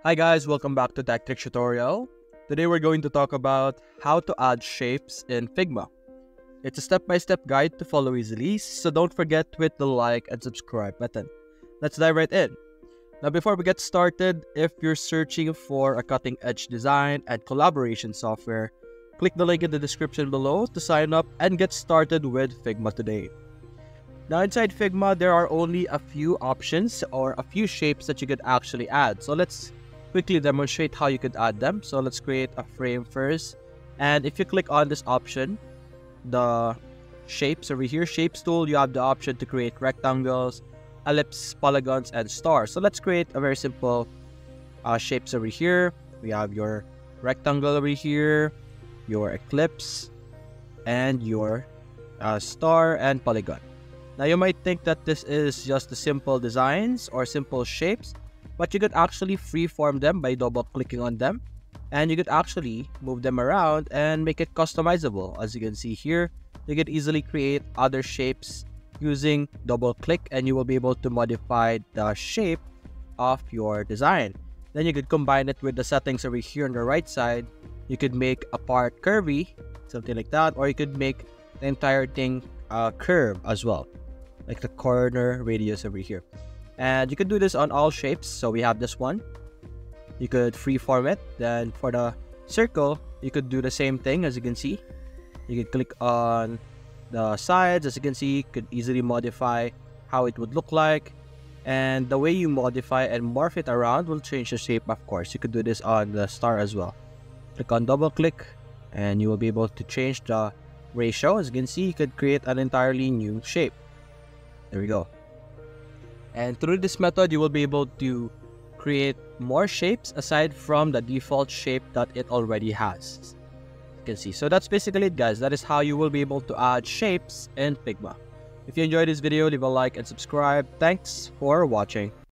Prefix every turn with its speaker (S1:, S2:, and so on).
S1: Hi guys, welcome back to Tech Trick Tutorial. Today we're going to talk about how to add shapes in Figma. It's a step-by-step guide to follow easily, so don't forget to hit the like and subscribe button. Let's dive right in. Now before we get started, if you're searching for a cutting-edge design and collaboration software, click the link in the description below to sign up and get started with Figma today. Now inside Figma, there are only a few options or a few shapes that you could actually add. So let's quickly demonstrate how you could add them. So let's create a frame first. And if you click on this option, the shapes over here, shapes tool, you have the option to create rectangles, ellipse, polygons, and stars. So let's create a very simple shapes over here. We have your rectangle over here, your ellipse, and your star and polygon. Now you might think that this is just the simple designs or simple shapes, but you could actually freeform them by double clicking on them, and you could actually move them around and make it customizable. As you can see here, you could easily create other shapes using double click, and you will be able to modify the shape of your design. Then you could combine it with the settings over here on the right side. You could make a part curvy, something like that, or you could make the entire thing curve as well, like the corner radius over here. And you can do this on all shapes. So we have this one, you could freeform it. Then for the circle, you could do the same thing. As you can see, you could click on the sides. As you can see, you could easily modify how it would look like, and the way you modify and morph it around will change the shape. Of course, you could do this on the star as well. Click on double click and you will be able to change the ratio. As you can see, you could create an entirely new shape. There we go. And through this method, you will be able to create more shapes aside from the default shape that it already has. You can see. So that's basically it, guys. That is how you will be able to add shapes in Figma. If you enjoyed this video, leave a like and subscribe. Thanks for watching.